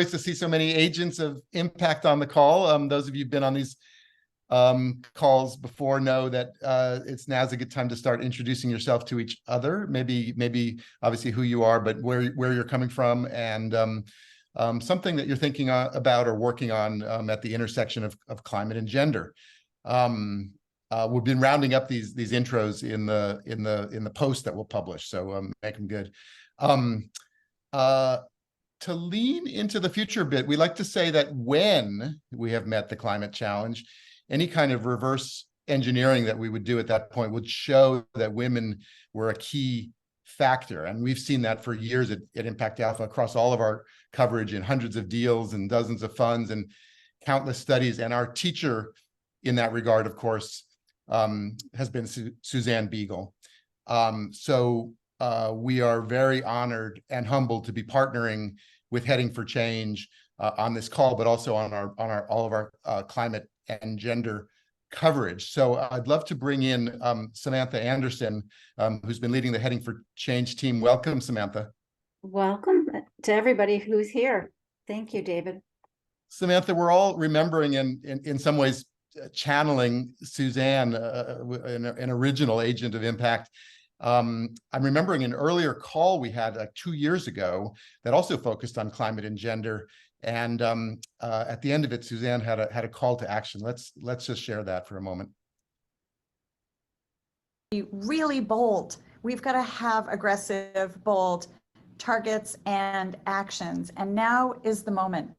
to see so many agents of impact on the call. Those of you who've been on these calls before know that now's a good time to start introducing yourself to each other. Maybe obviously who you are, but where you're coming from, and something that you're thinking about or working on at the intersection of climate and gender. We've been rounding up these intros in the post that we'll publish, so make them good. To lean into the future a bit, we like to say that when we have met the climate challenge, any kind of reverse engineering that we would do at that point would show that women were a key factor. And we've seen that for years at ImpactAlpha across all of our coverage in hundreds of deals and dozens of funds and countless studies. And our teacher in that regard, of course, has been Suzanne Biegel. We are very honored and humbled to be partnering with Heading for Change on this call, but also on all of our climate and gender coverage. So I'd love to bring in Samantha Anderson, who's been leading the Heading for Change team. Welcome, Samantha. Welcome to everybody who's here. Thank you, David. Samantha, we're all remembering and in some ways channeling Suzanne, an original agent of impact. I'm remembering an earlier call we had 2 years ago that also focused on climate and gender. And at the end of it, Suzanne had a call to action. Let's just share that for a moment. Be really bold. We've got to have aggressive, bold targets and actions. And now is the moment.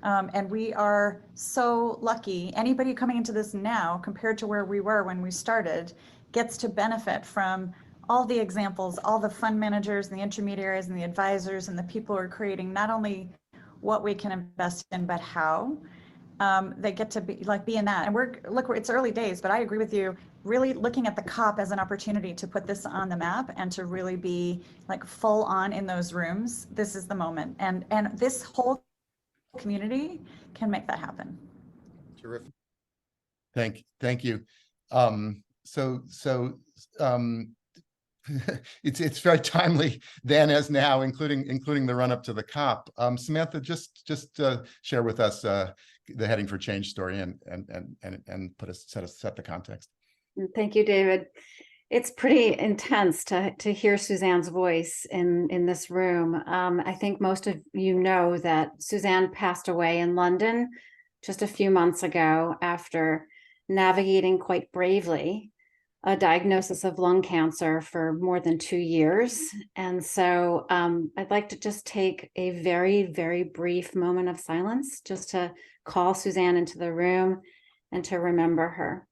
And we are so lucky. Anybody coming into this now, compared to where we were when we started, gets to benefit from all the examples, all the fund managers and the intermediaries and the advisors and the people who are creating not only what we can invest in, but how. They get to be in that. And it's early days, but I agree with you, really looking at the COP as an opportunity to put this on the map and to really be like full on in those rooms. This is the moment. And this whole community can make that happen. Terrific. Thank you. It's very timely then as now, including the run up to the COP. Samantha, just share with us the Heading for Change story and set the context. Thank you, David. It's pretty intense to hear Suzanne's voice in this room. I think most of you know that Suzanne passed away in London just a few months ago after navigating quite bravely a diagnosis of lung cancer for more than 2 years. And so I'd like to just take a very, very brief moment of silence just to call Suzanne into the room and to remember her.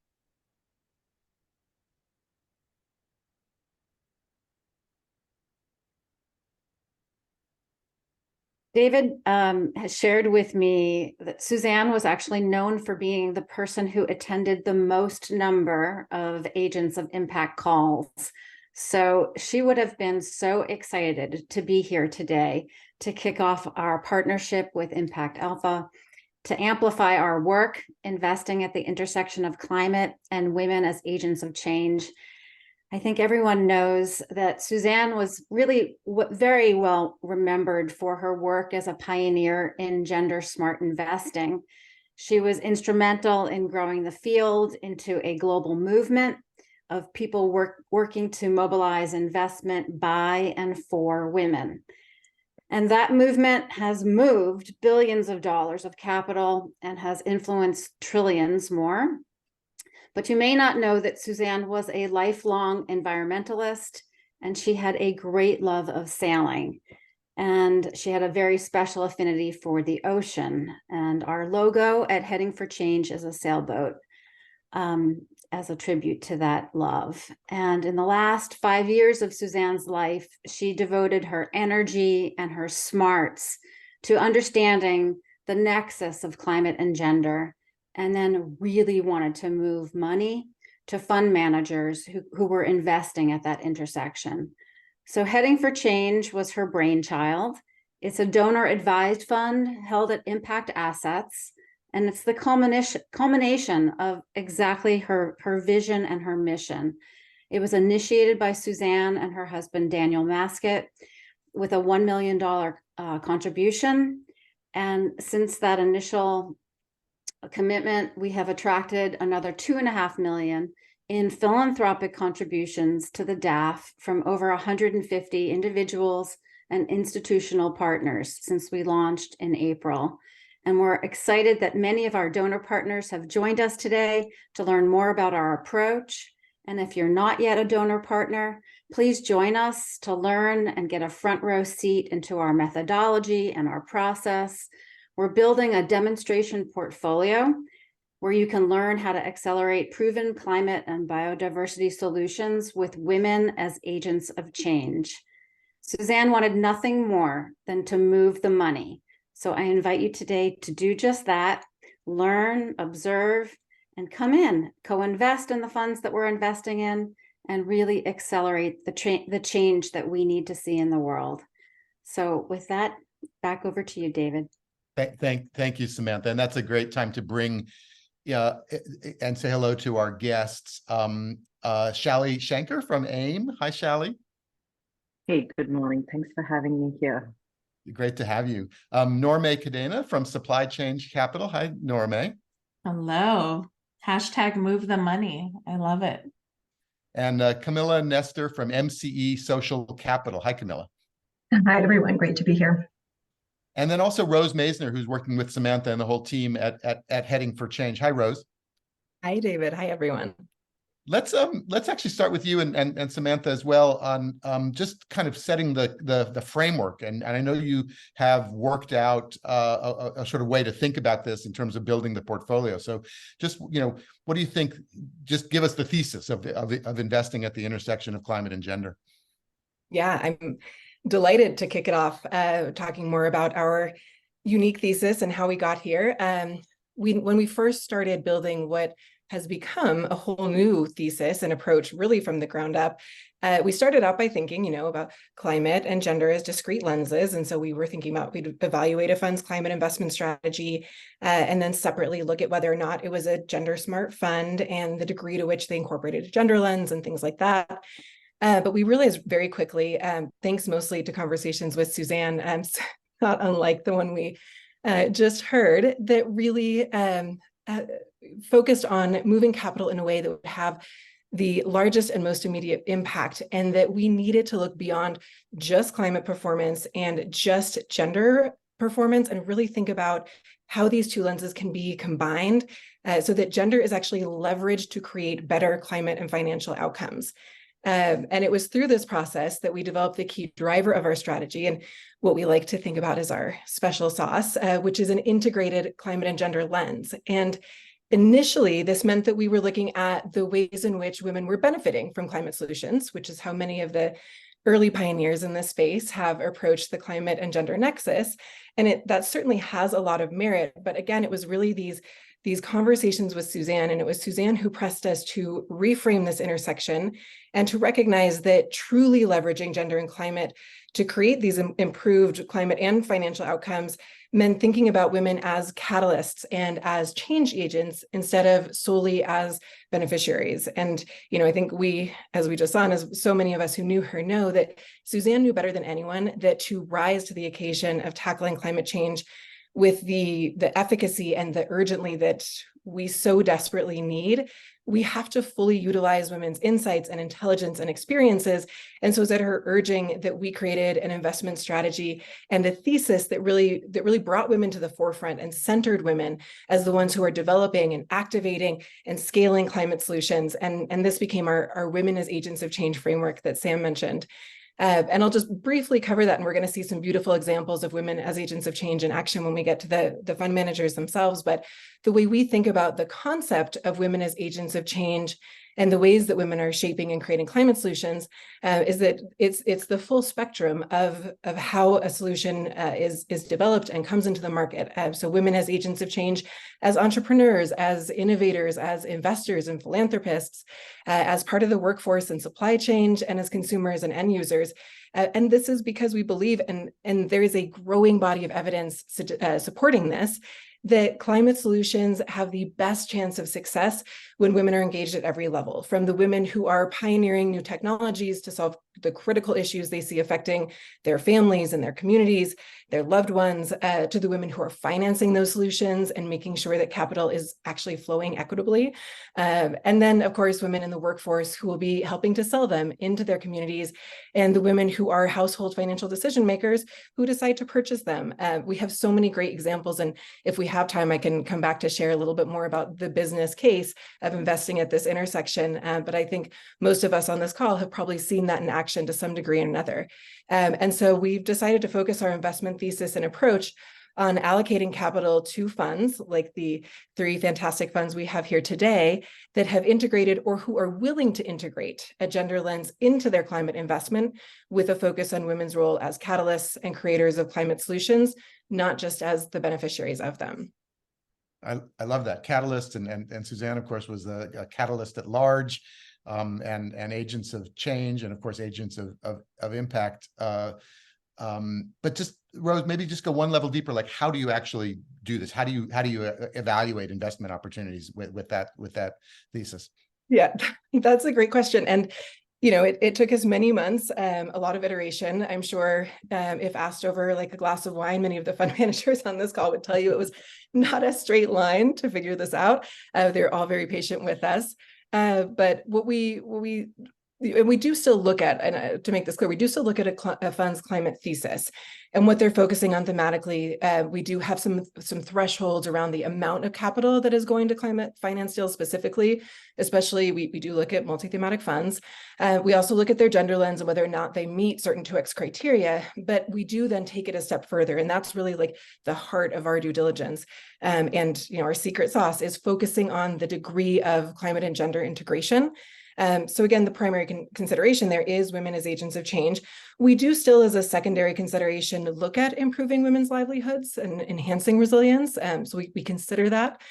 David has shared with me that Suzanne was actually known for being the person who attended the most number of agents of impact calls. So she would have been so excited to be here today to kick off our partnership with ImpactAlpha, to amplify our work, investing at the intersection of climate and women as agents of change. I think everyone knows that Suzanne was really very well remembered for her work as a pioneer in gender smart investing. She was instrumental in growing the field into a global movement of people working to mobilize investment by and for women. And that movement has moved billions of dollars of capital and has influenced trillions more. But you may not know that Suzanne was a lifelong environmentalist, and she had a great love of sailing. And she had a very special affinity for the ocean. And our logo at Heading for Change is a sailboat as a tribute to that love. And in the last 5 years of Suzanne's life, she devoted her energy and her smarts to understanding the nexus of climate and gender, and then really wanted to move money to fund managers who were investing at that intersection. So Heading for Change was her brainchild. It's a donor-advised fund held at Impact Assets, and it's the culmination of exactly her vision and her mission. It was initiated by Suzanne and her husband, Daniel Maskit, with a $1 million contribution. And since that initial commitment, we have attracted another 2.5 million in philanthropic contributions to the DAF from over 150 individuals and institutional partners since we launched in April. And we're excited that many of our donor partners have joined us today to learn more about our approach. And if you're not yet a donor partner, please join us to learn and get a front row seat into our methodology and our process. We're building a demonstration portfolio where you can learn how to accelerate proven climate and biodiversity solutions with women as agents of change. Suzanne wanted nothing more than to move the money. So I invite you today to do just that, learn, observe, and come in, co-invest in the funds that we're investing in, and really accelerate the change that we need to see in the world. So with that, back over to you, David. Thank you, Samantha. And that's a great time to bring and say hello to our guests. Shally Shanker from AIIM. Hi, Shally. Hey, good morning. Thanks for having me here. Great to have you. Noramay Cadena from Supply Chain Capital. Hi, Noramay. Hello. Hashtag move the money. I love it. And Camilla Nestor from MCE Social Capital. Hi, Camilla. Hi, everyone. Great to be here. And then also Rose Maizner, who's working with Samantha and the whole team at Heading for Change. Hi, Rose. Hi, David. Hi, everyone. Let's actually start with you and Samantha as well on just kind of setting the framework. And I know you have worked out a sort of way to think about this in terms of building the portfolio. So just, what do you think? Just give us the thesis of investing at the intersection of climate and gender. Yeah, I'm delighted to kick it off talking more about our unique thesis and how we got here. When we first started building what has become a whole new thesis and approach really from the ground up, we started out by thinking, about climate and gender as discrete lenses. And so we were thinking about, we'd evaluate a fund's climate investment strategy and then separately look at whether or not it was a gender smart fund and the degree to which they incorporated a gender lens and things like that. But we realized very quickly, thanks mostly to conversations with Suzanne, not unlike the one we just heard, that really focused on moving capital in a way that would have the largest and most immediate impact, and that we needed to look beyond just climate performance and just gender performance and really think about how these two lenses can be combined so that gender is actually leveraged to create better climate and financial outcomes. And it was through this process that we developed the key driver of our strategy and what we like to think about as our special sauce, which is an integrated climate and gender lens. And initially, this meant that we were looking at the ways in which women were benefiting from climate solutions, which is how many of the early pioneers in this space have approached the climate and gender nexus. And that certainly has a lot of merit. But again, it was really these conversations with Suzanne, and it was Suzanne who pressed us to reframe this intersection and to recognize that truly leveraging gender and climate to create these improved climate and financial outcomes meant thinking about women as catalysts and as change agents instead of solely as beneficiaries. And, I think as we just saw, and as so many of us who knew her know, that Suzanne knew better than anyone that to rise to the occasion of tackling climate change with the efficacy and the urgently that we so desperately need, we have to fully utilize women's insights and intelligence and experiences. And so it's at her urging that we created an investment strategy and a thesis that really brought women to the forefront and centered women as the ones who are developing and activating and scaling climate solutions. And this became our Women as Agents of Change framework that Sam mentioned. And I'll just briefly cover that, and we're going to see some beautiful examples of women as agents of change in action when we get to the fund managers themselves. But the way we think about the concept of women as agents of change and the ways that women are shaping and creating climate solutions is that it's the full spectrum of how a solution is developed and comes into the market. So women as agents of change, as entrepreneurs, as innovators, as investors and philanthropists, as part of the workforce and supply chain, and as consumers and end users. And this is because we believe, and there is a growing body of evidence supporting this, that climate solutions have the best chance of success when women are engaged at every level, from the women who are pioneering new technologies to solve the critical issues they see affecting their families and their communities, their loved ones, to the women who are financing those solutions and making sure that capital is actually flowing equitably. And then, of course, women in the workforce who will be helping to sell them into their communities, and the women who are household financial decision makers who decide to purchase them. We have so many great examples, and if we have time, I can come back to share a little bit more about the business case of investing at this intersection. But I think most of us on this call have probably seen that in action to some degree or another. And so we've decided to focus our investment thesis and approach on allocating capital to funds like the 3 fantastic funds we have here today that have integrated or who are willing to integrate a gender lens into their climate investment, with a focus on women's role as catalysts and creators of climate solutions, not just as the beneficiaries of them. I love that. Catalyst, and Suzanne, of course, was a catalyst at large, and agents of change, and of course agents of impact. But just, Rose, maybe just go one level deeper. Like, how do you actually do this? How do you evaluate investment opportunities with that thesis? Yeah, that's a great question. And it took us many months, a lot of iteration. I'm sure if asked over like a glass of wine, many of the fund managers on this call would tell you it was not a straight line to figure this out. They're all very patient with us. But what we do still look at, and to make this clear, we do still look at a fund's climate thesis and what they're focusing on thematically. We do have some thresholds around the amount of capital that is going to climate finance deals specifically. Especially, we do look at multi-thematic funds. We also look at their gender lens and whether or not they meet certain 2X criteria, but we do then take it a step further. And that's really like the heart of our due diligence. And our secret sauce is focusing on the degree of climate and gender integration. So again, the primary consideration there is women as agents of change. We do still, as a secondary consideration, look at improving women's livelihoods and enhancing resilience. So we consider that.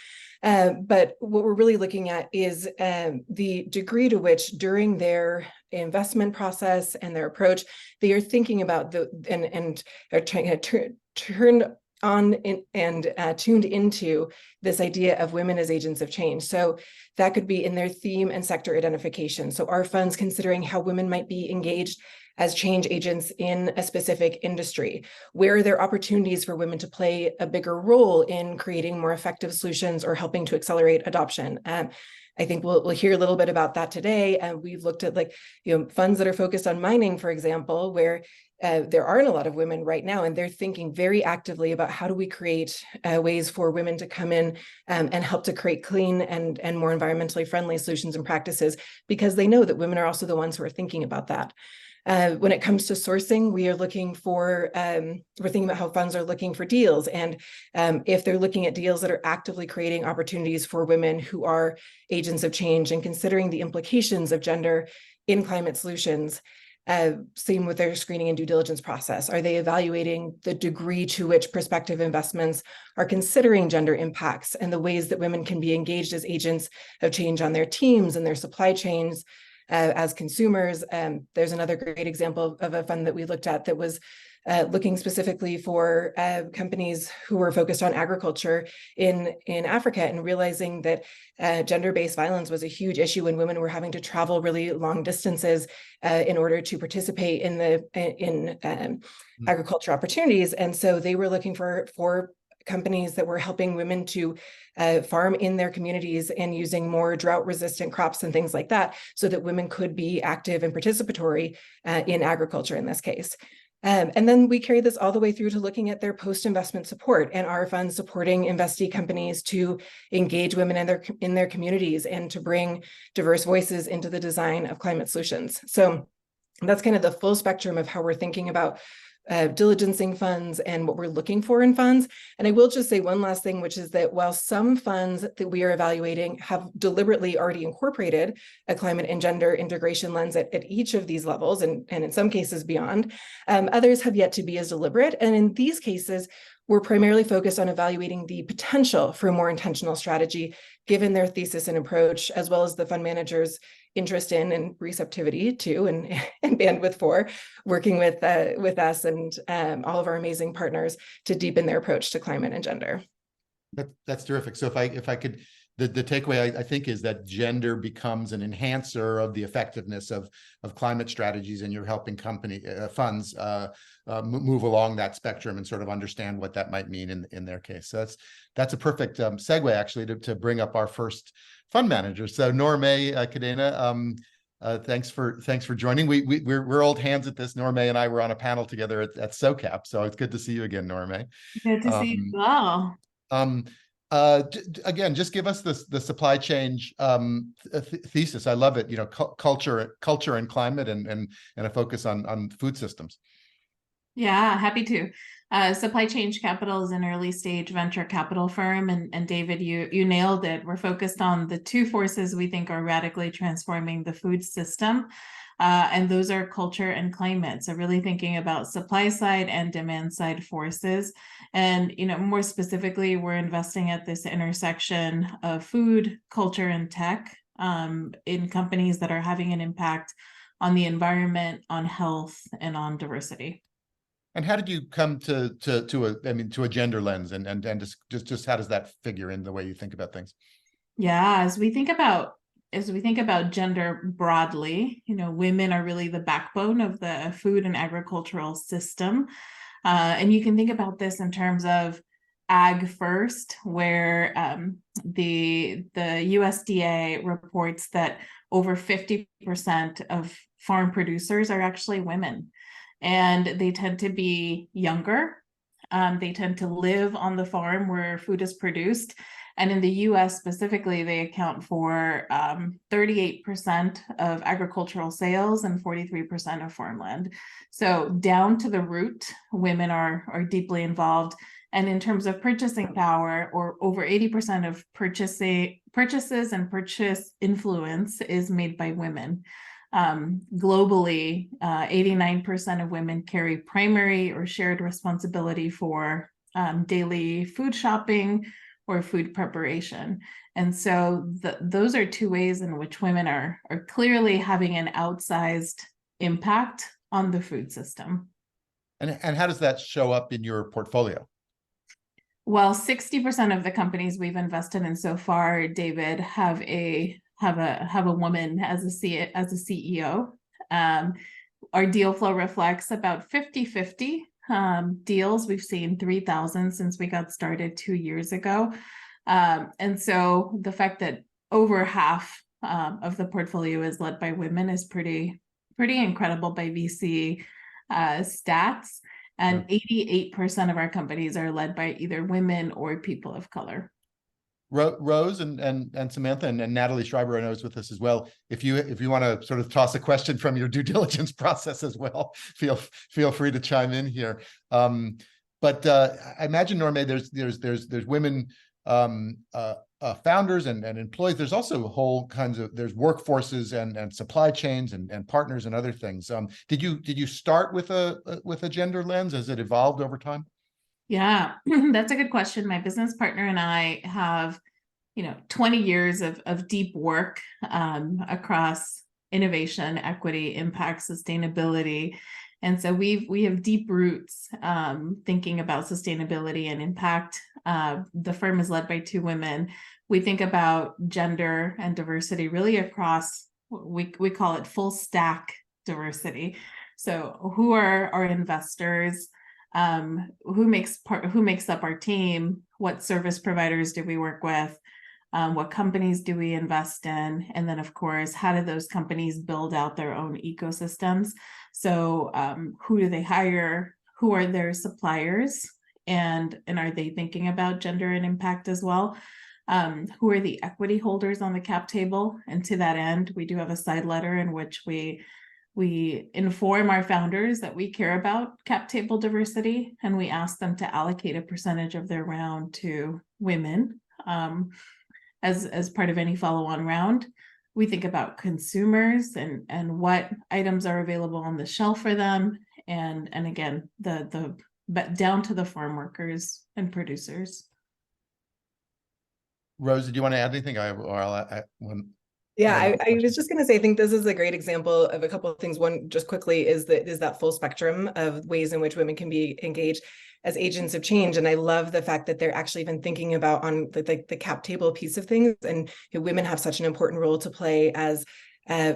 But what we're really looking at is the degree to which during their investment process and their approach, they are thinking about and are trying to turn on and tuned into this idea of women as agents of change. So that could be in their theme and sector identification. So our funds considering how women might be engaged as change agents in a specific industry. Where are there opportunities for women to play a bigger role in creating more effective solutions or helping to accelerate adoption? I think we'll hear a little bit about that today. And we've looked at funds that are focused on mining, for example, where there aren't a lot of women right now, and they're thinking very actively about how do we create ways for women to come in and help to create clean and more environmentally friendly solutions and practices, because they know that women are also the ones who are thinking about that. When it comes to sourcing, we are looking for, we're thinking about how funds are looking for deals. And if they're looking at deals that are actively creating opportunities for women who are agents of change and considering the implications of gender in climate solutions. Same with their screening and due diligence process. Are they evaluating the degree to which prospective investments are considering gender impacts and the ways that women can be engaged as agents of change on their teams and their supply chains? As consumers. There's another great example of a fund that we looked at that was looking specifically for companies who were focused on agriculture in Africa, and realizing that gender-based violence was a huge issue when women were having to travel really long distances in order to participate in agriculture opportunities. And so they were looking for companies that were helping women to farm in their communities and using more drought-resistant crops and things like that, so that women could be active and participatory in agriculture in this case. And then we carry this all the way through to looking at their post-investment support and our funds supporting investee companies to engage women in their communities and to bring diverse voices into the design of climate solutions. So that's kind of the full spectrum of how we're thinking about diligencing funds and what we're looking for in funds. And I will just say one last thing, which is that while some funds that we are evaluating have deliberately already incorporated a climate and gender integration lens at each of these levels, and in some cases beyond, others have yet to be as deliberate. And in these cases, we're primarily focused on evaluating the potential for a more intentional strategy, given their thesis and approach, as well as the fund manager's interest in and receptivity to and bandwidth for working with us and all of our amazing partners to deepen their approach to climate and gender. That's terrific. So if I could the takeaway I think is that gender becomes an enhancer of the effectiveness of climate strategies, and you're helping company funds move along that spectrum and sort of understand what that might mean in their case. So that's a perfect segue actually to bring up our first fund manager. So Noramay, Cadena, thanks for joining. We're old hands at this. Noramay and I were on a panel together at SoCap, so it's good to see you again, Noramay. Good to see you as well. Again, just give us the supply chain thesis. I love it. You know, culture and climate, and a focus on food systems. Yeah, happy to. Supply Chain Capital is an early stage venture capital firm, and David, you nailed it. We're focused on the two forces we think are radically transforming the food system, and those are culture and climate. So really thinking about supply side and demand side forces, and more specifically, we're investing at this intersection of food, culture, and tech in companies that are having an impact on the environment, on health, and on diversity. And how did you come to a gender lens, and just how does that figure in the way you think about things? Yeah, as we think about gender broadly, women are really the backbone of the food and agricultural system. And you can think about this in terms of ag first, where the USDA reports that over 50% of farm producers are actually women. And they tend to be younger. They tend to live on the farm where food is produced. And in the US specifically, they account for 38% of agricultural sales and 43% of farmland. So down to the root, women are deeply involved. And in terms of purchasing power, or over 80% of purchases and purchase influence is made by women. Globally, 89% of women carry primary or shared responsibility for daily food shopping or food preparation. And so those are two ways in which women are clearly having an outsized impact on the food system. And how does that show up in your portfolio? Well, 60% of the companies we've invested in so far, David, have a woman as a CEO. Our deal flow reflects about 50-50 deals. We've seen 3,000 since we got started 2 years ago. And so the fact that over half of the portfolio is led by women is pretty incredible by VC stats. And 88% of our companies are led by either women or people of color. Rose and Samantha and Natalie Schreiber, I know, is with us as well. If you want to sort of toss a question from your due diligence process as well, feel free to chime in here. But I imagine, Noramay, there's women founders and employees. There's also whole kinds of workforces and supply chains and partners and other things. Did you start with a gender lens? Has it evolved over time? Yeah, that's a good question. My business partner and I have, 20 years of deep work across innovation, equity, impact, sustainability. And so we have deep roots thinking about sustainability and impact. The firm is led by 2 women. We think about gender and diversity really across, we call it full stack diversity. So who are our investors? Who makes up our team? What service providers do we work with? What companies do we invest in? And then, of course, how do those companies build out their own ecosystems? So who do they hire? Who are their suppliers? And are they thinking about gender and impact as well? Who are the equity holders on the cap table? And to that end, we do have a side letter in which we inform our founders that we care about cap table diversity, and we ask them to allocate a percentage of their round to women as part of any follow-on round. We think about consumers and what items are available on the shelf for them, and again, but down to the farm workers and producers. Rose, did you want to add anything? Yeah, I was just going to say, I think this is a great example of a couple of things. One, just quickly, is that full spectrum of ways in which women can be engaged. as agents of change. And I love the fact that they're actually even thinking about on the cap table piece of things, and women have such an important role to play as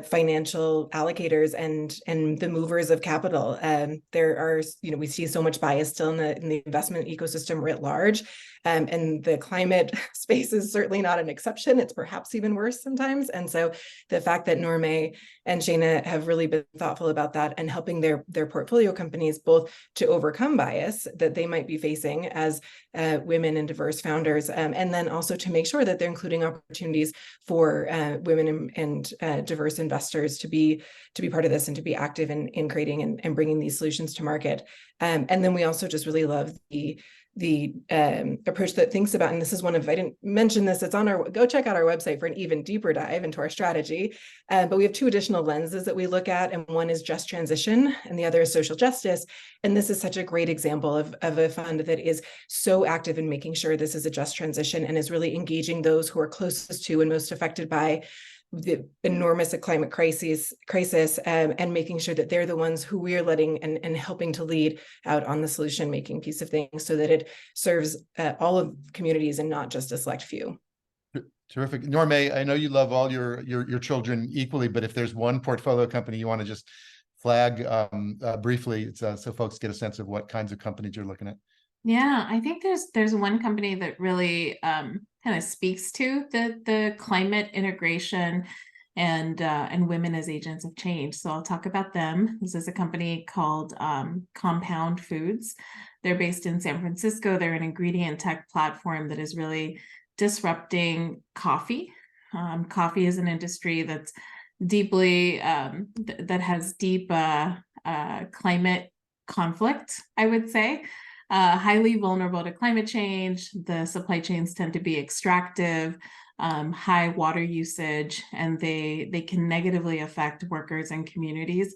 financial allocators and the movers of capital. There are, we see so much bias still in the investment ecosystem writ large, and the climate space is certainly not an exception. It's perhaps even worse sometimes. And so the fact that Noramay and Shayna have really been thoughtful about that and helping their portfolio companies both to overcome bias that they might be facing as women and diverse founders, and then also to make sure that they're including opportunities for women and diverse investors to be part of this and to be active in creating and bringing these solutions to market. And then we also just really love the approach that thinks about, and this is one of, I didn't mention this, it's on go check out our website for an even deeper dive into our strategy. But we have two additional lenses that we look at, and one is just transition and the other is social justice. And this is such a great example of a fund that is so active in making sure this is a just transition and is really engaging those who are closest to and most affected by the enormous climate crisis, and making sure that they're the ones who we are letting and helping to lead out on the solution making piece of things, so that it serves all of communities and not just a select few. Terrific. Noramay, I know you love all your children equally, but if there's one portfolio company you want to just flag briefly, it's so folks get a sense of what kinds of companies you're looking at. Yeah, I think there's one company that really kind of speaks to the climate integration and women as agents of change. So I'll talk about them. This is a company called Compound Foods. They're based in San Francisco. They're an ingredient tech platform that is really disrupting coffee. Coffee is an industry that's deeply that has deep climate conflict, I would say. Highly vulnerable to climate change. The supply chains tend to be extractive, high water usage, and they can negatively affect workers and communities.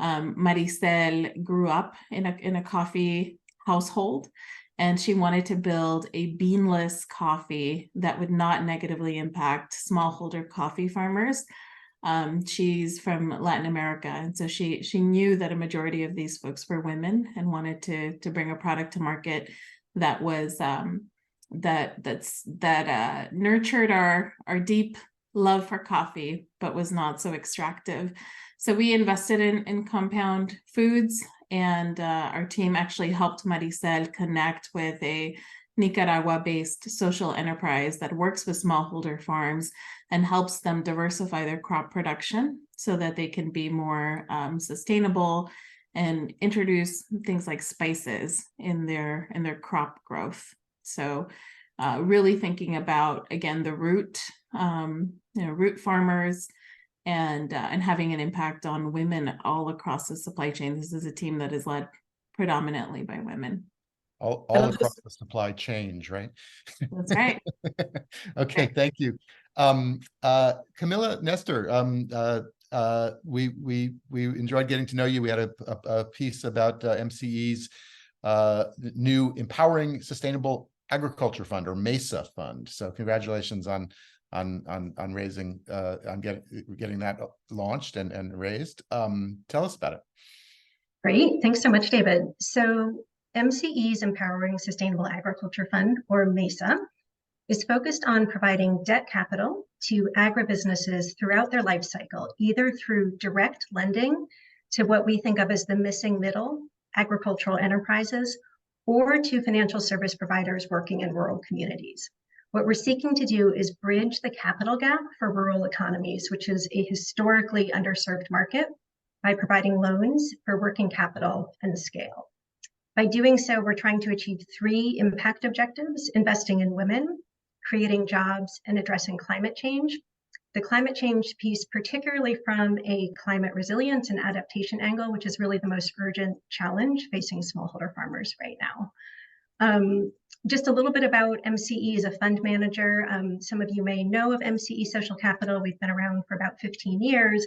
Maricel grew up in a coffee household, and she wanted to build a beanless coffee that would not negatively impact smallholder coffee farmers. She's from Latin America, and so she knew that a majority of these folks were women and wanted to bring a product to market that was that nurtured our deep love for coffee, but was not so extractive. So we invested in Compound Foods, and our team actually helped Maricel connect with a Nicaragua-based social enterprise that works with smallholder farms and helps them diversify their crop production so that they can be more sustainable and introduce things like spices in their crop growth. So really thinking about, again, the root farmers and having an impact on women all across the supply chain. This is a team that is led predominantly by women. All across the supply chain, right? That's right. Okay, thank you. Camilla, Nestor, we enjoyed getting to know you. We had a piece about MCE's new Empowering Sustainable Agriculture Fund, or MESA fund. So congratulations on raising getting that launched and raised. Tell us about it. Great. Thanks so much, David. So MCE's Empowering Sustainable Agriculture Fund, or MESA, is focused on providing debt capital to agribusinesses throughout their life cycle, either through direct lending to what we think of as the missing middle, agricultural enterprises, or to financial service providers working in rural communities. What we're seeking to do is bridge the capital gap for rural economies, which is a historically underserved market, by providing loans for working capital and scale. By doing so, we're trying to achieve 3 impact objectives: investing in women, creating jobs, and addressing climate change. The climate change piece, particularly from a climate resilience and adaptation angle, which is really the most urgent challenge facing smallholder farmers right now. Just a little bit about MCE as a fund manager. Some of you may know of MCE Social Capital. We've been around for about 15 years.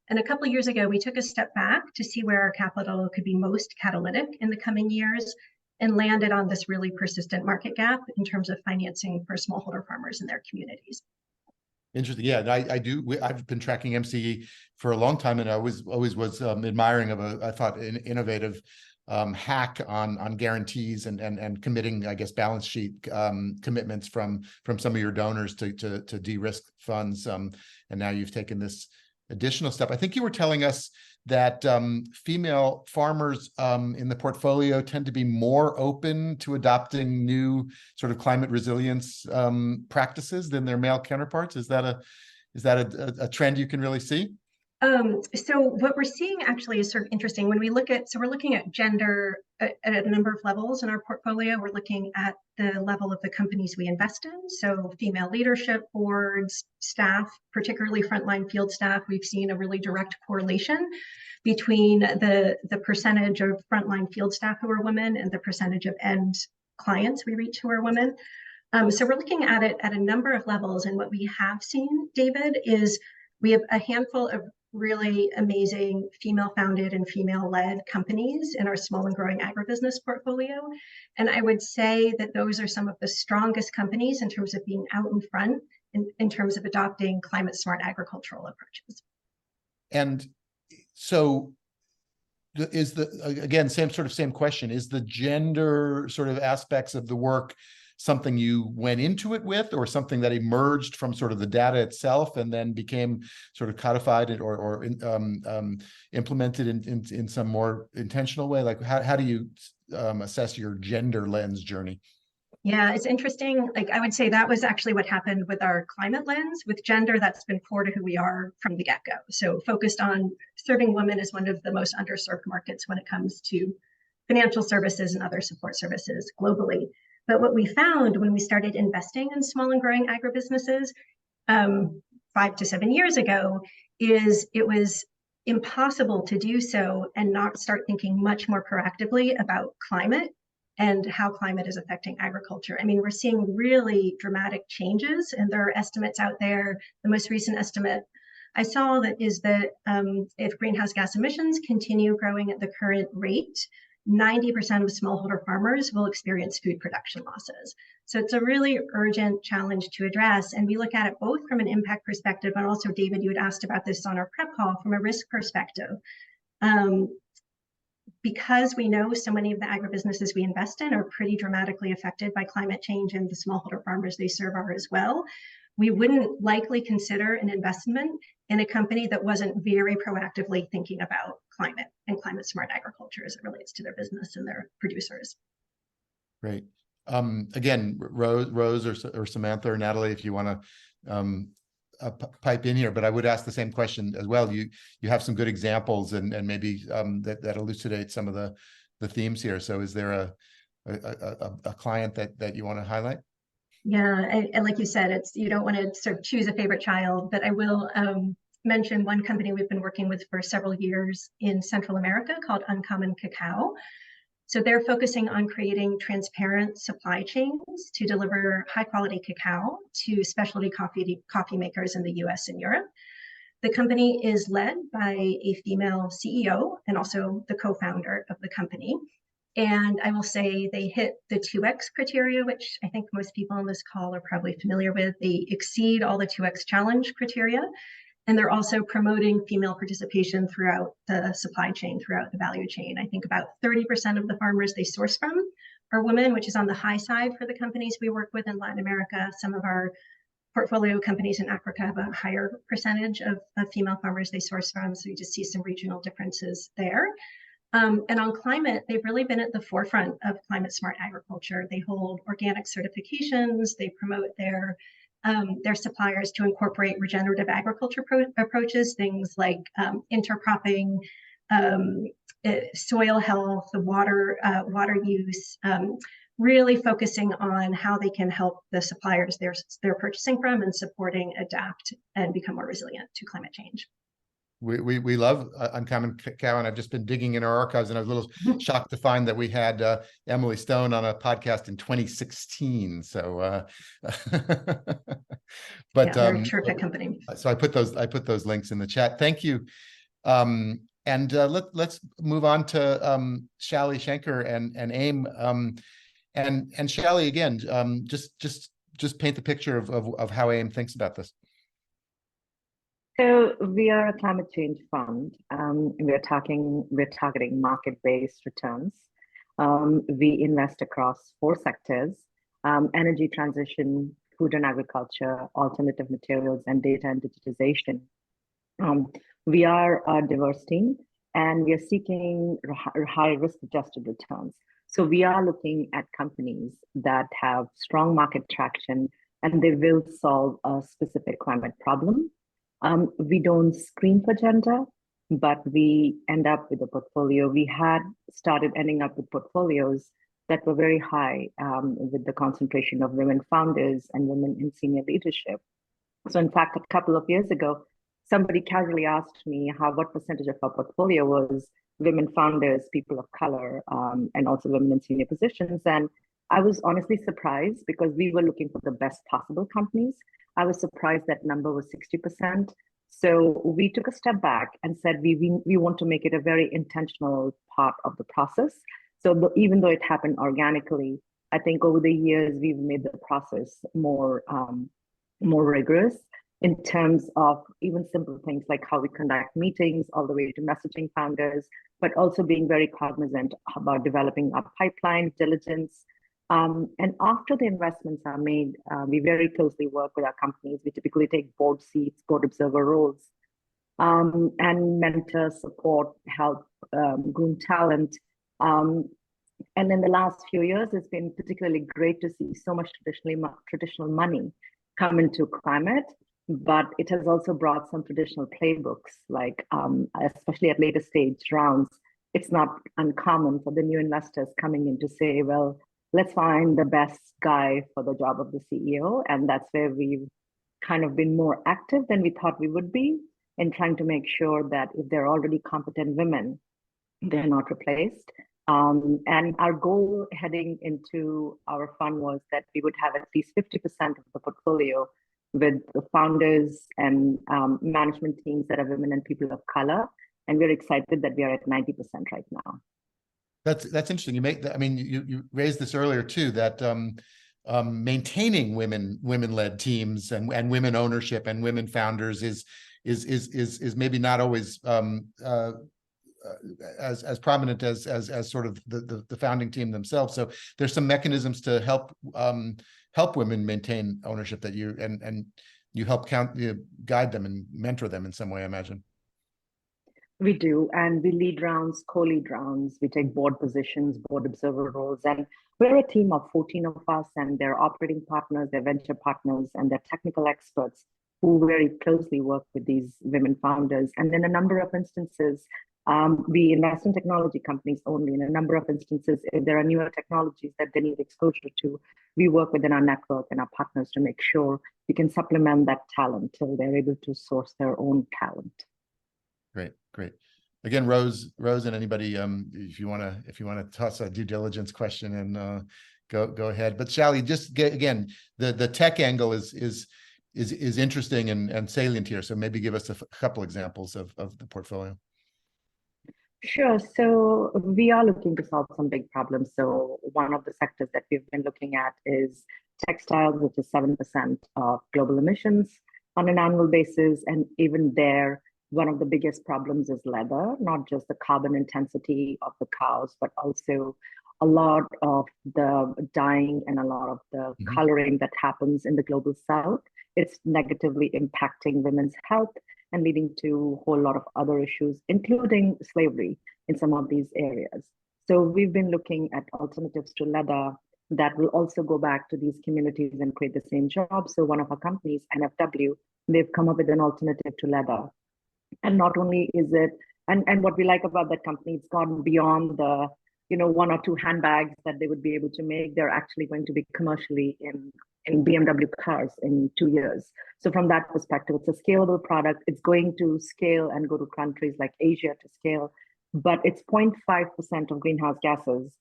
And a couple of years ago, we took a step back to see where our capital could be most catalytic in the coming years, and landed on this really persistent market gap in terms of financing for smallholder farmers in their communities. Interesting. Yeah, I've been tracking MCE for a long time, and I always was admiring of I thought, an innovative hack on guarantees and committing, I guess, balance sheet commitments from some of your donors to de-risk funds. And now you've taken this additional step. I think you were telling us that female farmers in the portfolio tend to be more open to adopting new sort of climate resilience practices than their male counterparts. Is that a trend you can really see? So what we're seeing actually is sort of interesting when we look at, so we're looking at gender at a number of levels in our portfolio. We're looking at the level of the companies we invest in. So female leadership, boards, staff, particularly frontline field staff, we've seen a really direct correlation between the percentage of frontline field staff who are women and the percentage of end clients we reach who are women. So we're looking at it at a number of levels. And what we have seen, David, is we have a handful of really amazing female-founded and female-led companies in our small and growing agribusiness portfolio. And I would say that those are some of the strongest companies in terms of being out in front in terms of adopting climate-smart agricultural approaches. And so is again, same question, is the gender sort of aspects of the work something you went into it with, or something that emerged from sort of the data itself and then became sort of codified or implemented in some more intentional way? Like how do you assess your gender lens journey? Yeah, it's interesting. Like I would say that was actually what happened with our climate lens. With gender, that's been core to who we are from the get-go. So focused on serving women as one of the most underserved markets when it comes to financial services and other support services globally. But what we found when we started investing in small and growing agribusinesses 5 to 7 years ago is it was impossible to do so and not start thinking much more proactively about climate and how climate is affecting agriculture. I mean, we're seeing really dramatic changes, and there are estimates out there. The most recent estimate I saw that is that if greenhouse gas emissions continue growing at the current rate, 90% of smallholder farmers will experience food production losses. So it's a really urgent challenge to address. And we look at it both from an impact perspective, and also, David, you had asked about this on our prep call, from a risk perspective. Because we know so many of the agribusinesses we invest in are pretty dramatically affected by climate change, and the smallholder farmers they serve are as well, we wouldn't likely consider an investment in a company that wasn't very proactively thinking about climate and climate smart agriculture as it relates to their business and their producers. Great. Again, Rose or Samantha or Natalie, if you want to pipe in here, but I would ask the same question as well. You have some good examples and maybe that elucidate some of the themes here. So is there a client that you want to highlight? Yeah, and like you said, it's, you don't want to sort of choose a favorite child, but I will mention one company we've been working with for several years in Central America called Uncommon Cacao. So they're focusing on creating transparent supply chains to deliver high quality cacao to specialty coffee makers in the US and Europe. The company is led by a female CEO and also the co-founder of the company. And I will say they hit the 2X criteria, which I think most people on this call are probably familiar with. They exceed all the 2X challenge criteria. And they're also promoting female participation throughout the supply chain, throughout the value chain. I think about 30% of the farmers they source from are women, which is on the high side for the companies we work with in Latin America. Some of our portfolio companies in Africa have a higher percentage of female farmers they source from. So you just see some regional differences there. And on climate, they've really been at the forefront of climate smart agriculture. They hold organic certifications. They promote their suppliers to incorporate regenerative agriculture approaches, things like intercropping, soil health, the water use, really focusing on how they can help the suppliers they're purchasing from and supporting, adapt, and become more resilient to climate change. We love Uncommon Cacao, and I've just been digging in our archives, and I was a little shocked to find that we had Emily Stone on a podcast in 2016. So, but they're a terrific company. So I put those links in the chat. Thank you. And let's move on to Shally, Shanker, and AIIM. And Shally, again, just paint the picture of how AIIM thinks about this. So we are a climate change fund. We're targeting market-based returns. We invest across 4 sectors: energy transition, food and agriculture, alternative materials, and data and digitization. We are a diverse team, and we are seeking high risk-adjusted returns. So we are looking at companies that have strong market traction, and they will solve a specific climate problem. We don't screen for gender, but we end up with a portfolio. We had started ending up with portfolios that were very high, with the concentration of women founders and women in senior leadership. So in fact, a couple of years ago, somebody casually asked me what percentage of our portfolio was women founders, people of color, and also women in senior positions. And I was honestly surprised because we were looking for the best possible companies. I was surprised that number was 60%. So we took a step back and said we want to make it a very intentional part of the process. So even though it happened organically, I think over the years we've made the process more rigorous in terms of even simple things like how we conduct meetings, all the way to messaging founders, but also being very cognizant about developing our pipeline, diligence. And after the investments are made, we very closely work with our companies. We typically take board seats, board observer roles, and mentor, support, help, groom talent. And in the last few years, it's been particularly great to see so much traditional money come into climate, but it has also brought some traditional playbooks, like especially at later stage rounds. It's not uncommon for the new investors coming in to say, well, let's find the best guy for the job of the CEO. And that's where we've kind of been more active than we thought we would be in trying to make sure that if they're already competent women, they're not replaced. And our goal heading into our fund was that we would have at least 50% of the portfolio with the founders and management teams that are women and people of color. And we're excited that we are at 90% right now. That's interesting. You raised this earlier too, that maintaining women-led teams and women ownership and women founders is maybe not always as prominent as sort of the founding team themselves. So there's some mechanisms to help women maintain ownership that you help guide them and mentor them in some way, I imagine. We do, and we lead rounds, co-lead rounds. We take board positions, board observer roles, and we're a team of 14 of us, and they're operating partners, they're venture partners, and they're technical experts who very closely work with these women founders. And in a number of instances, we invest in technology companies only. In a number of instances, if there are newer technologies that they need exposure to, we work within our network and our partners to make sure we can supplement that talent till they're able to source their own talent. Great. Again, Rose, and anybody, if you want to toss a due diligence question, and go ahead. But Shally, just again, the tech angle is interesting and salient here. So maybe give us a couple examples of the portfolio. Sure. So we are looking to solve some big problems. So one of the sectors that we've been looking at is textiles, which is 7% of global emissions on an annual basis, and even there, one of the biggest problems is leather, not just the carbon intensity of the cows, but also a lot of the dyeing and a lot of the coloring that happens in the global south. It's negatively impacting women's health and leading to a whole lot of other issues, including slavery in some of these areas. So we've been looking at alternatives to leather that will also go back to these communities and create the same jobs. So one of our companies, NFW, they've come up with an alternative to leather. And not only is it, and what we like about that company, it's gone beyond the, 1 or 2 handbags that they would be able to make. They're actually going to be commercially in BMW cars in 2 years. So from that perspective, it's a scalable product. It's going to scale and go to countries like Asia to scale, but it's 0.5% of greenhouse gases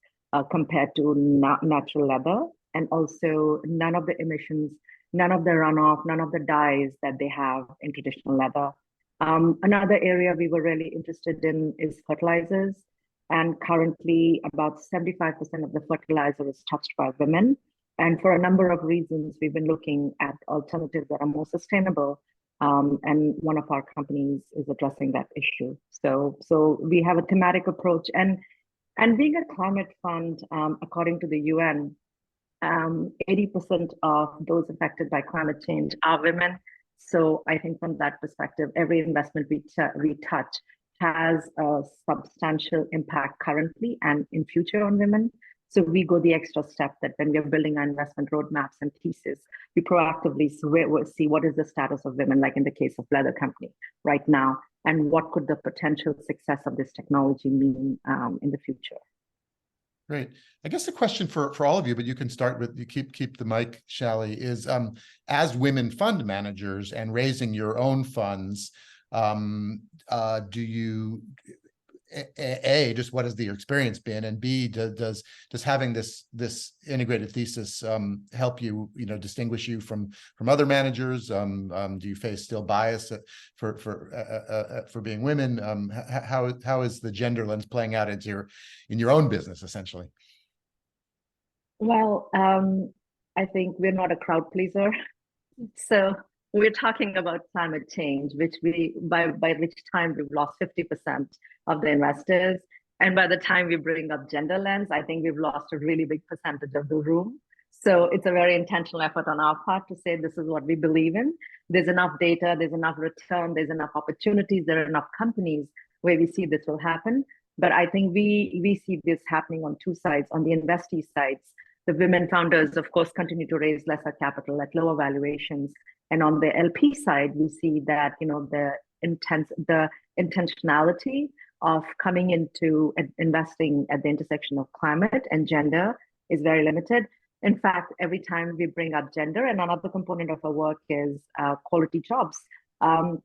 compared to natural leather. And also none of the emissions, none of the runoff, none of the dyes that they have in traditional leather. Another area we were really interested in is fertilizers. And currently about 75% of the fertilizer is touched by women. And for a number of reasons, we've been looking at alternatives that are more sustainable And one of our companies is addressing that issue. So we have a thematic approach, and being a climate fund, according to the UN, 80% of those affected by climate change are women. So I think from that perspective, every investment we touch has a substantial impact currently and in future on women. So we go the extra step that when we're building our investment roadmaps and thesis, we proactively see what is the status of women, like in the case of Leather Company right now, and what could the potential success of this technology mean in the future. Great. I guess the question for all of you, but you can start with, you keep the mic, Shally, is as women fund managers and raising your own funds, do you, A, just what has the experience been, and B, does having this integrated thesis help you, distinguish you from other managers? Do you face still bias for being women? How is the gender lens playing out in your own business, essentially? Well, I think we're not a crowd pleaser. So we're talking about climate change, which by which time we've lost 50% of the investors. And by the time we bring up gender lens, I think we've lost a really big percentage of the room. So it's a very intentional effort on our part to say, this is what we believe in. There's enough data, there's enough return, there's enough opportunities, there are enough companies where we see this will happen. But I think we see this happening on two sides. On the investee sides, the women founders, of course, continue to raise lesser capital at lower valuations. And on the LP side, we see that the intentionality of coming into investing at the intersection of climate and gender is very limited. In fact, every time we bring up gender, and another component of our work is quality jobs, and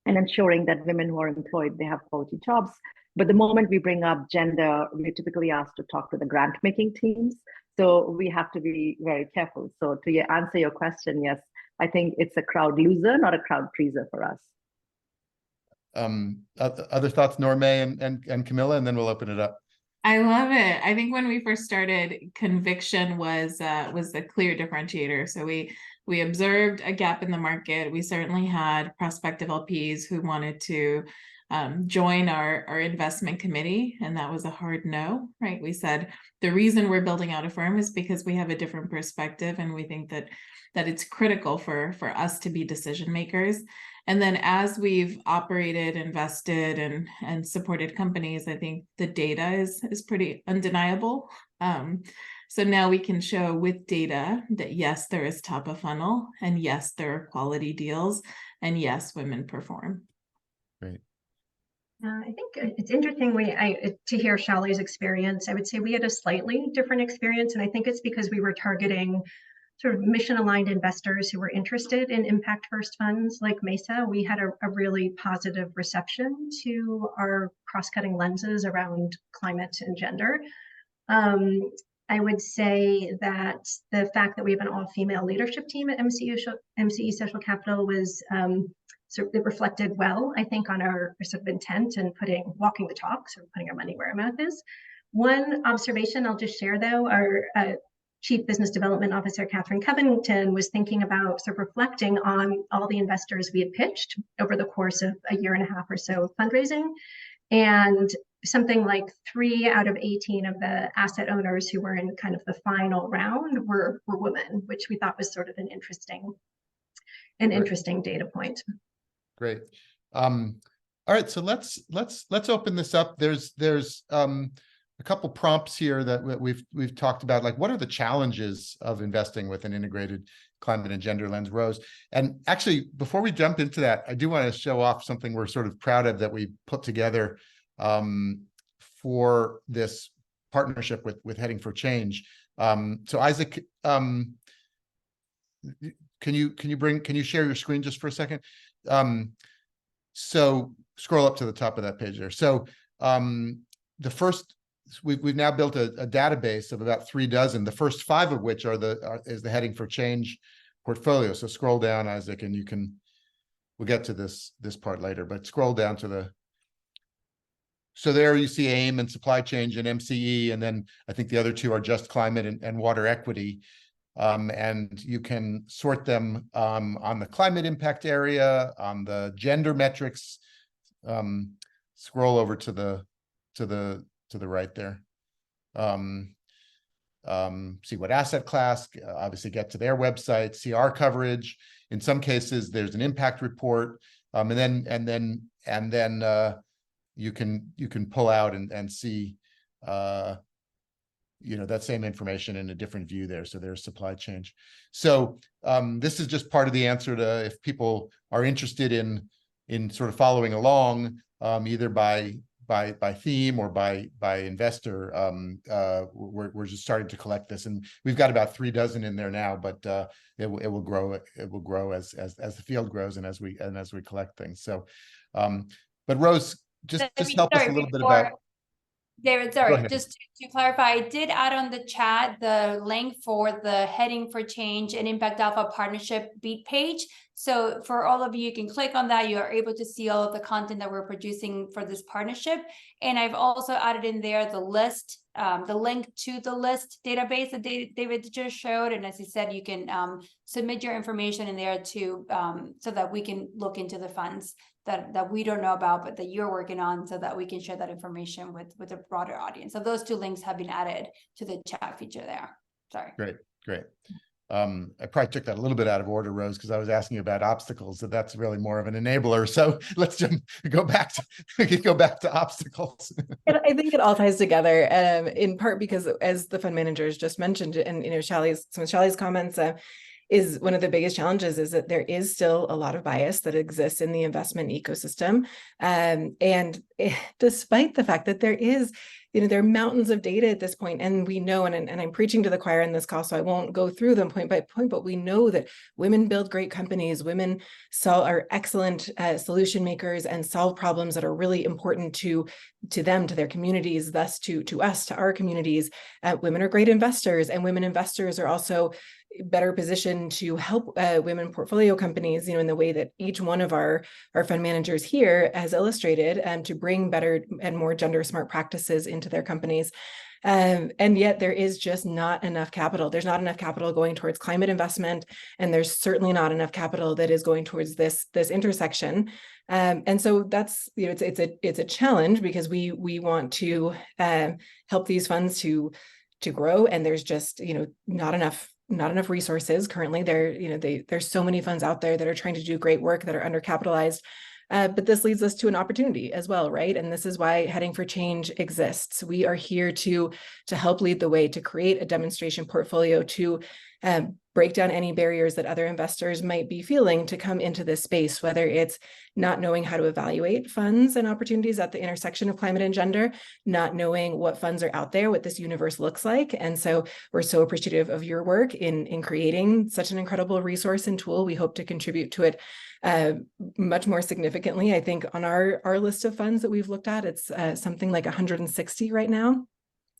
ensuring that women who are employed, they have quality jobs. But the moment we bring up gender, we're typically asked to talk to the grant making teams. So we have to be very careful. So to answer your question, yes, I think it's a crowd loser, not a crowd pleaser for us. Other thoughts, Noramay and Camilla, and then we'll open it up. I love it. I think when we first started, conviction was the clear differentiator. So we observed a gap in the market. We certainly had prospective LPs who wanted to join our investment committee, and that was a hard no, right? We said the reason we're building out a firm is because we have a different perspective, and we think that it's critical for us to be decision makers. And then as we've operated, invested, and supported companies, I think the data is pretty undeniable. So now we can show with data that yes, there is top of funnel, and yes, there are quality deals, and yes, women perform. Great. I think it's interesting to hear Shally's experience. I would say we had a slightly different experience, and I think it's because we were targeting sort of mission-aligned investors who were interested in impact first funds like Mesa. We had a really positive reception to our cross-cutting lenses around climate and gender. I would say that the fact that we have an all-female leadership team at MCE Social Capital was it reflected well, I think, on our sort of intent and walking the talk, sort of putting our money where our mouth is. One observation I'll just share, though, our Chief Business Development Officer, Catherine Covington, was thinking about sort of reflecting on all the investors we had pitched over the course of a year and a half or so of fundraising. And something like 3 out of 18 of the asset owners who were in kind of the final round were women, which we thought was sort of an interesting data point. Great. All right, so let's open this up. There's a couple prompts here that we've talked about, like what are the challenges of investing with an integrated climate and gender lens, Rose? And actually, before we jump into that, I do want to show off something we're sort of proud of that we put together for this partnership with Heading for Change. So Isaac, can you share your screen just for a second? So scroll up to the top of that page there. So the first, we've now built a database of about 36, the first 5 of which is the Heading for Change portfolio. So scroll down, Isaac, and we'll get to this part later, but scroll down to so there you see AIM and supply chain and MCE, and then I think the other 2 are just climate and water equity. And you can sort them on the climate impact area, on the gender metrics. Scroll over to the right there. See what asset class, obviously get to their website, see our coverage. In some cases, there's an impact report, and then you can pull out and see that same information in a different view there. So there's supply chain. So this is just part of the answer to if people are interested in sort of following along, either by theme or by investor. We're just starting to collect this, and we've got about 36 in there now, but it will grow. It will grow as the field grows and as we collect things. So, but Rose, just help us a little bit about. David, sorry, just to clarify, I did add on the chat the link for the Heading for Change and ImpactAlpha partnership beat page. So for all of you, you can click on that. You are able to see all of the content that we're producing for this partnership. And I've also added in there the list, the link to the list database that David just showed. And as he said, you can submit your information in there too, so that we can look into the funds that we don't know about, but that you're working on, so that we can share that information with a broader audience. So those two links have been added to the chat feature there. Sorry. Great. I probably took that a little bit out of order, Rose, because I was asking you about obstacles. So that's really more of an enabler. So let's go back to obstacles. I think it all ties together, in part because, as the fund managers just mentioned, and some of Shally's comments, is one of the biggest challenges is that there is still a lot of bias that exists in the investment ecosystem. And despite the fact that there are mountains of data at this point, and we know, and I'm preaching to the choir in this call, so I won't go through them point by point, but we know that women build great companies, women are excellent solution makers and solve problems that are really important to them, to their communities, thus to us, to our communities. Women are great investors, and women investors are also better positioned to help women portfolio companies, in the way that each one of our fund managers here has illustrated, to bring better and more gender smart practices into their companies. And yet there is just not enough capital. There's not enough capital going towards climate investment, and there's certainly not enough capital that is going towards this intersection. And so that's, it's a challenge, because we want to help these funds to grow, and there's just not enough resources currently. There's so many funds out there that are trying to do great work that are undercapitalized. But this leads us to an opportunity as well, right? And this is why Heading for Change exists. We are here to help lead the way, to create a demonstration portfolio, to break down any barriers that other investors might be feeling to come into this space, whether it's not knowing how to evaluate funds and opportunities at the intersection of climate and gender, not knowing what funds are out there, what this universe looks like. And so we're so appreciative of your work in creating such an incredible resource and tool. We hope to contribute to it much more significantly. I think on our list of funds that we've looked at, it's something like 160 right now.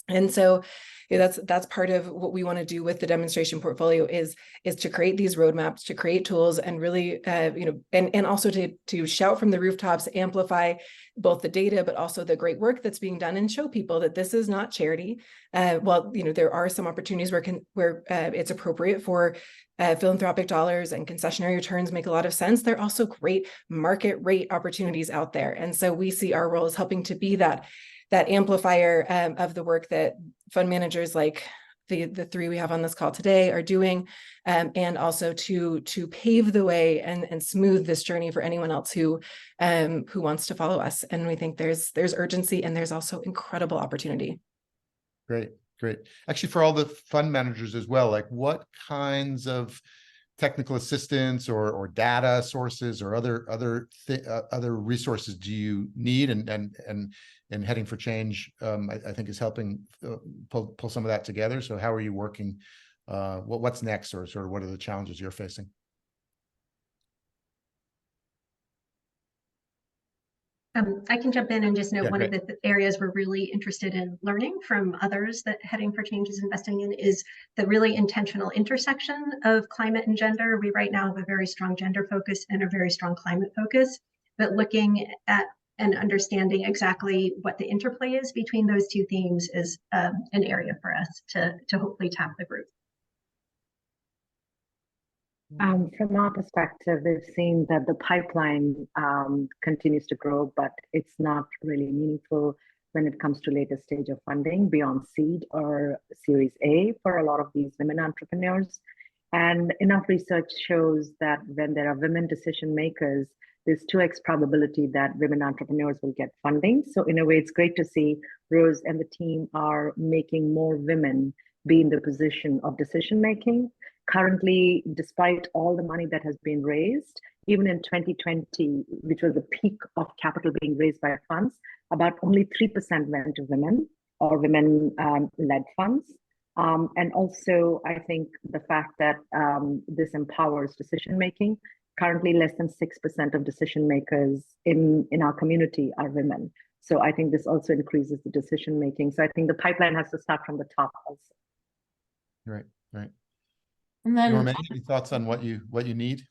And so that's part of what we want to do with the demonstration portfolio is to create these roadmaps, to create tools, and really, and also to shout from the rooftops, amplify both the data, but also the great work that's being done, and show people that this is not charity. While there are some opportunities where it's appropriate for philanthropic dollars, and concessionary returns make a lot of sense, there are also great market rate opportunities out there. And so we see our role as helping to be that amplifier of the work that fund managers like the three we have on this call today are doing, and also to pave the way and smooth this journey for anyone else who wants to follow us. And we think there's urgency, and there's also incredible opportunity. Great. Actually, for all the fund managers as well, like what kinds of technical assistance or data sources or other resources do you need? And Heading for Change, I think, is helping pull some of that together. So how are you working? What's next, or sort of what are the challenges you're facing? I can jump in and just note one of the areas we're really interested in learning from others that Heading for Change is investing in is the really intentional intersection of climate and gender. We right now have a very strong gender focus and a very strong climate focus, but looking at and understanding exactly what the interplay is between those two themes is an area for us to hopefully tap the group. From our perspective, we've seen that the pipeline continues to grow, but it's not really meaningful when it comes to later stage of funding beyond seed or Series A for a lot of these women entrepreneurs. And enough research shows that when there are women decision makers, there's 2x probability that women entrepreneurs will get funding. So in a way, it's great to see Rose and the team are making more women be in the position of decision making. Currently, despite all the money that has been raised, even in 2020, which was the peak of capital being raised by funds, about only 3% went to women or women-led funds. And also, I think the fact that this empowers decision making. Currently, less than 6% of decision makers in our community are women. So I think this also increases the decision making. So I think the pipeline has to start from the top also. Right, right. And then Noramay, any thoughts on what you need?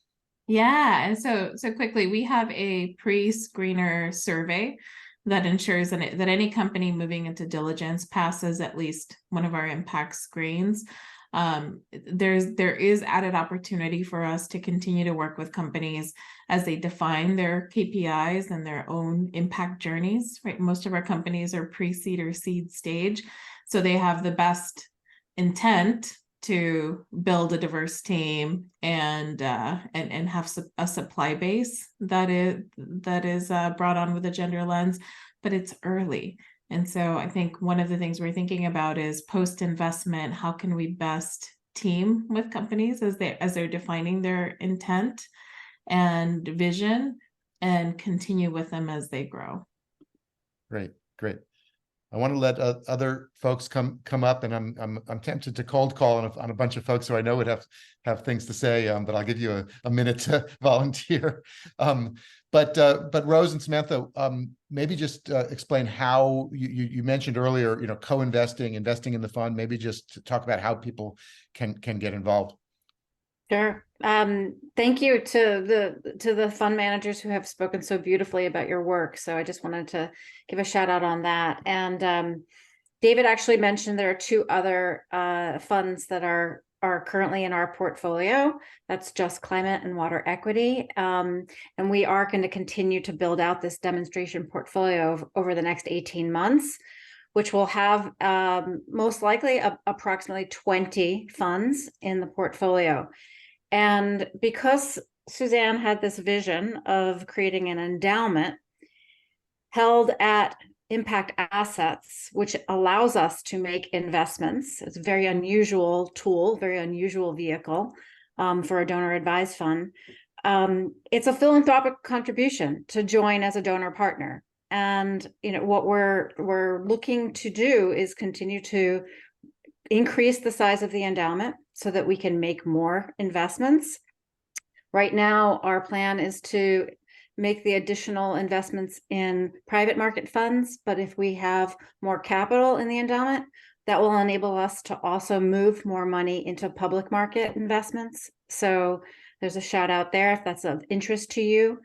Yeah, and so quickly, we have a pre-screener survey that ensures that any company moving into diligence passes at least one of our impact screens. There is added opportunity for us to continue to work with companies as they define their KPIs and their own impact journeys, right? Most of our companies are pre-seed or seed stage, so they have the best intent to build a diverse team and have a supply base that is brought on with a gender lens, but it's early. And so I think one of the things we're thinking about is post-investment, how can we best team with companies as they're defining their intent and vision and continue with them as they grow. Great, great. I want to let other folks come up, and I'm tempted to cold call on a bunch of folks who I know would have things to say, but I'll give you a minute to volunteer. But Rose and Samantha, maybe just explain how you mentioned earlier, co-investing, investing in the fund. Maybe just talk about how people can get involved. Sure. Thank you to the fund managers who have spoken so beautifully about your work. So I just wanted to give a shout out on that. And David actually mentioned there are 2 other funds that are currently in our portfolio. That's Just Climate and Water Equity. And we are going to continue to build out this demonstration portfolio over the next 18 months, which will have most likely approximately 20 funds in the portfolio. And because Suzanne had this vision of creating an endowment held at impact assets, which allows us to make investments, it's a very unusual tool, very unusual vehicle for a donor advised fund. It's a philanthropic contribution to join as a donor partner. And what we're looking to do is continue to increase the size of the endowment so that we can make more investments. Right now, our plan is to make the additional investments in private market funds, but if we have more capital in the endowment, that will enable us to also move more money into public market investments. So there's a shout out there if that's of interest to you.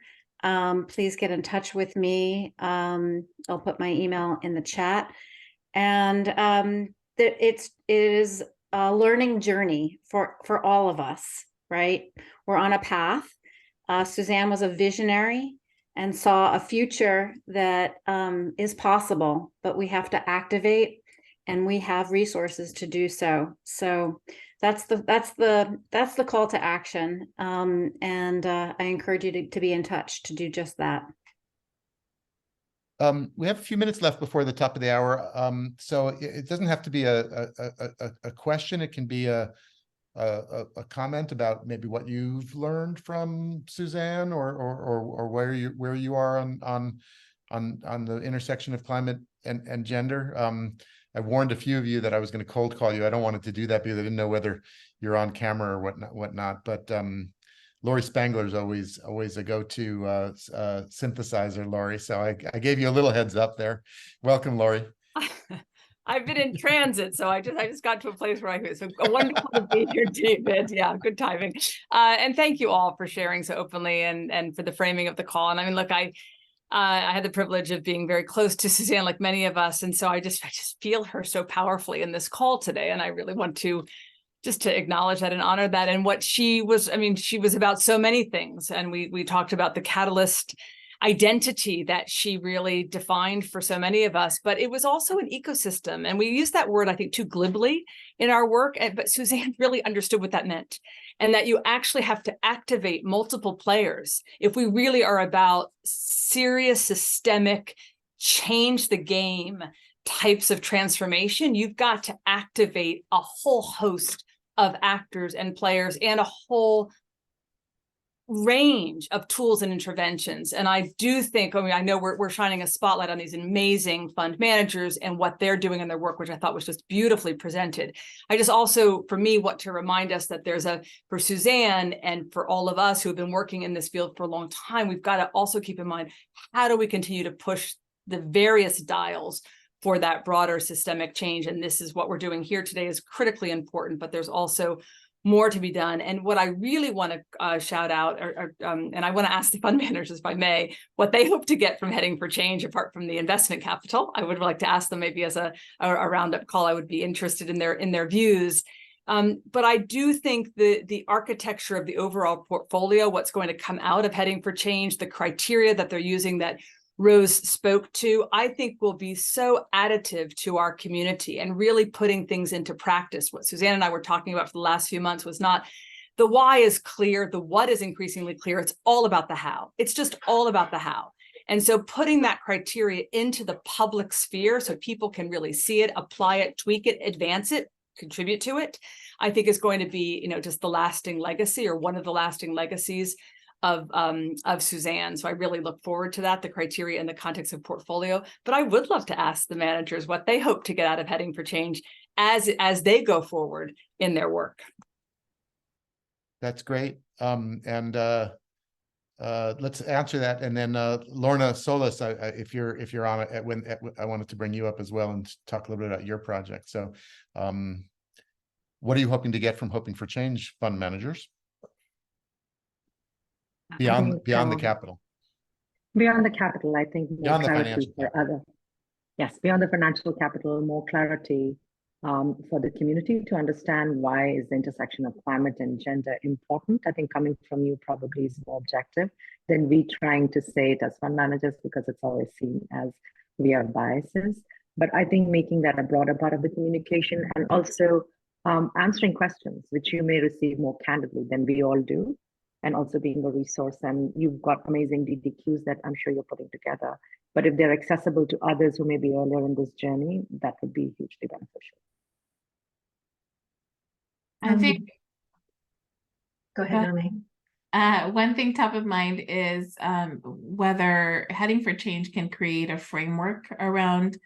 Please get in touch with me. I'll put my email in the chat. And it is a learning journey for all of us, right? We're on a path. Suzanne was a visionary and saw a future that is possible, but we have to activate, and we have resources to do so. So that's the call to action. And I encourage you to be in touch to do just that. We have a few minutes left before the top of the hour. So it doesn't have to be a question. It can be a comment about maybe what you've learned from Suzanne, or where you are on the intersection of climate and gender. I warned a few of you that I was going to cold call you. I don't want to do that because I didn't know whether you're on camera or whatnot. But Lori Spangler is always a go-to synthesizer, Lori. So I gave you a little heads up there. Welcome, Lori. I've been in transit, so I just got to a place where I could. So wonderful to be here, David. Yeah, good timing. And thank you all for sharing so openly and for the framing of the call. And I mean, look, I had the privilege of being very close to Suzanne, like many of us, and so I just feel her so powerfully in this call today. And I really want to just to acknowledge that and honor that. And what she was, I mean, she was about so many things. And we talked about the catalyst identity that she really defined for so many of us, but it was also an ecosystem. And we use that word, I think, too glibly in our work, but Suzanne really understood what that meant, and that you actually have to activate multiple players. If we really are about serious, systemic, change the game types of transformation, you've got to activate a whole host of actors and players and a whole range of tools and interventions. And I do think, I mean, I know we're shining a spotlight on these amazing fund managers and what they're doing in their work, which I thought was just beautifully presented. I just also, for me, want to remind us that for Suzanne and for all of us who have been working in this field for a long time, we've got to also keep in mind, how do we continue to push the various dials for that broader systemic change? And this is what we're doing here today is critically important, but there's also more to be done. And what I really want to shout out, and I want to ask the fund managers, if I may, what they hope to get from Heading for Change, apart from the investment capital. I would like to ask them maybe as a roundup call. I would be interested in their views. But I do think the architecture of the overall portfolio, what's going to come out of Heading for Change, the criteria that they're using that Rose spoke to, I think will be so additive to our community and really putting things into practice. What Suzanne and I were talking about for the last few months was not the why is clear, the what is increasingly clear. It's all about the how. It's just all about the how. And so putting that criteria into the public sphere so people can really see it, apply it, tweak it, advance it, contribute to it, I think is going to be, just the lasting legacy, or one of the lasting legacies of Suzanne. So I really look forward to that, the criteria in the context of portfolio. But I would love to ask the managers what they hope to get out of Heading for Change as they go forward in their work. That's great. Let's answer that, and then Lorna Solis, if you're on it, I wanted to bring you up as well and talk a little bit about your project. So, what are you hoping to get from Hoping for Change fund managers beyond the capital? Beyond the capital, I think more beyond the clarity financial for capital. beyond the financial capital, more clarity for the community to understand why is the intersection of climate and gender important. I think coming from you probably is more objective than we trying to say it as fund managers, because it's always seen as we have biases. But I think making that a broader part of the communication, and also answering questions which you may receive more candidly than we all do, and also being a resource. And you've got amazing DDQs that I'm sure you're putting together. But if they're accessible to others who may be earlier in this journey, that would be hugely beneficial. I think. Go ahead, Noramay. One thing top of mind is whether Heading for Change can create a framework around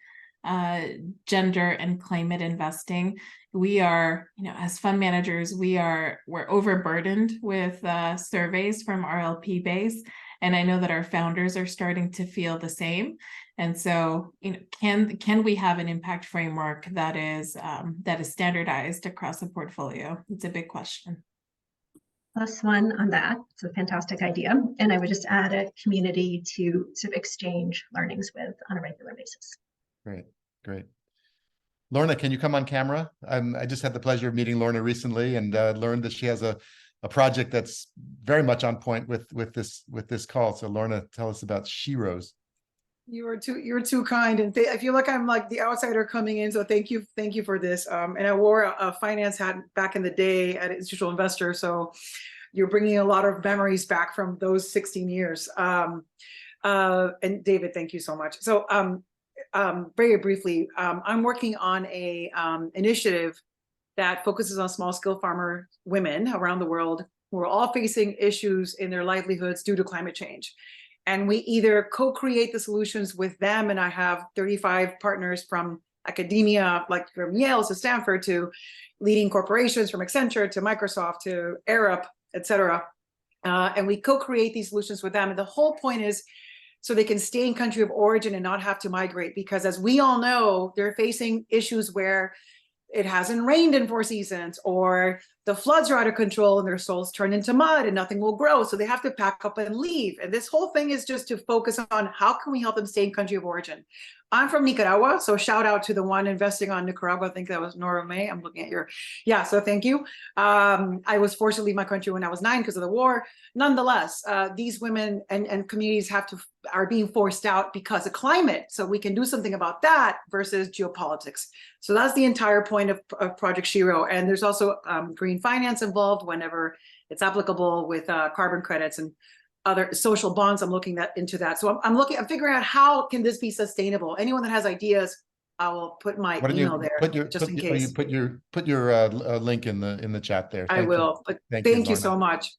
gender and climate investing. We are, as fund managers, we're overburdened with surveys from our LP base, and I know that our founders are starting to feel the same. And so, can we have an impact framework that is standardized across a portfolio? It's a big question. +1 on that. It's a fantastic idea, and I would just add a community to sort of exchange learnings with on a regular basis. Great. Lorna, can you come on camera? I just had the pleasure of meeting Lorna recently, and learned that she has a project that's very much on point with this call. So Lorna, tell us about Sheroes. You're too kind, and I feel like I'm like the outsider coming in. So thank you for this. And I wore a finance hat back in the day at Institutional Investor, so you're bringing a lot of memories back from those 16 years. And David, thank you so much. So very briefly, I'm working on a initiative that focuses on small-scale farmer women around the world who are all facing issues in their livelihoods due to climate change. And we either co-create the solutions with them, and I have 35 partners from academia, like from Yale to Stanford to leading corporations, from Accenture to Microsoft to Arup, et cetera. And we co-create these solutions with them. And the whole point is so they can stay in country of origin and not have to migrate, because as we all know, they're facing issues where it hasn't rained in 4 seasons, or the floods are out of control and their soils turn into mud and nothing will grow. So they have to pack up and leave. And this whole thing is just to focus on how can we help them stay in country of origin. I'm from Nicaragua, so shout out to the one investing on Nicaragua. I think that was Noramay. I'm looking at your, yeah, so thank you. I was forced to leave my country when I was 9 because of the war. Nonetheless, these women and communities are being forced out because of climate. So we can do something about that versus geopolitics. So that's the entire point of Project Shiro. And there's also green finance involved whenever it's applicable with carbon credits and other social bonds. I'm looking into that. So I'm figuring out how can this be sustainable. Anyone that has ideas, I will put my email there just in case. Put your link in the chat there. I will. But thank you so much.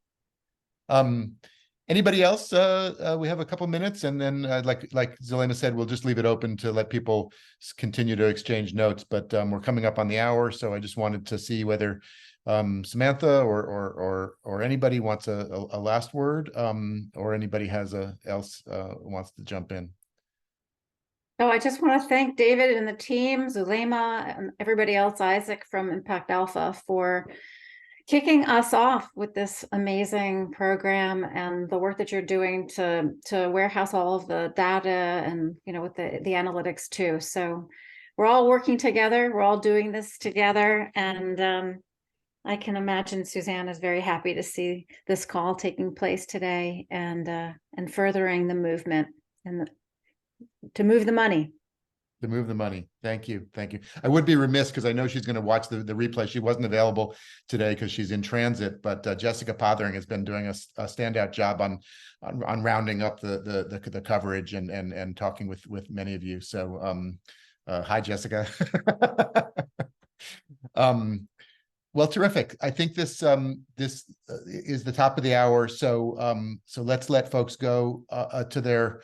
Anybody else? We have a couple minutes, and then like Zulema said, we'll just leave it open to let people continue to exchange notes. But we're coming up on the hour, so I just wanted to see whether Samantha or anybody wants a last word, or anybody else wants to jump in. Oh, I just want to thank David and the team, Zulema and everybody else, Isaac from ImpactAlpha, for kicking us off with this amazing program and the work that you're doing to warehouse all of the data and, you know, with the analytics too. So we're all working together. We're all doing this together. And I can imagine Suzanne is very happy to see this call taking place today and furthering the movement and to move the money. To move the money. Thank you. Thank you. I would be remiss because I know she's going to watch the replay. She wasn't available today because she's in transit, but Jessica Pothering has been doing a standout job on rounding up the coverage and talking with many of you. So hi, Jessica. Well, terrific. I think this is the top of the hour. So let's let folks go to their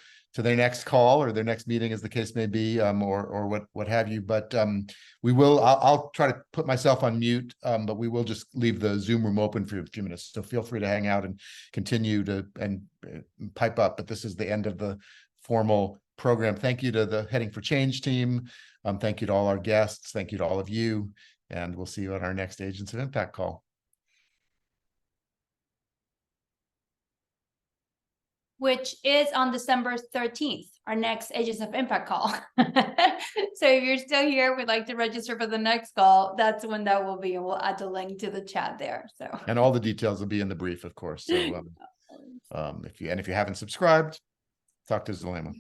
next call or their next meeting, as the case may be, or what have you. But I'll try to put myself on mute, but we will just leave the Zoom room open for a few minutes. So feel free to hang out and continue to pipe up. But this is the end of the formal program. Thank you to the Heading for Change team. Thank you to all our guests. Thank you to all of you. And we'll see you at our next Agents of Impact call. Which is on December 13th, our next Agents of Impact call. So if you're still here, we'd like to register for the next call. That's when that will be, and we'll add the link to the chat there. So, and all the details will be in the brief, of course. So if you haven't subscribed, talk to Zulema.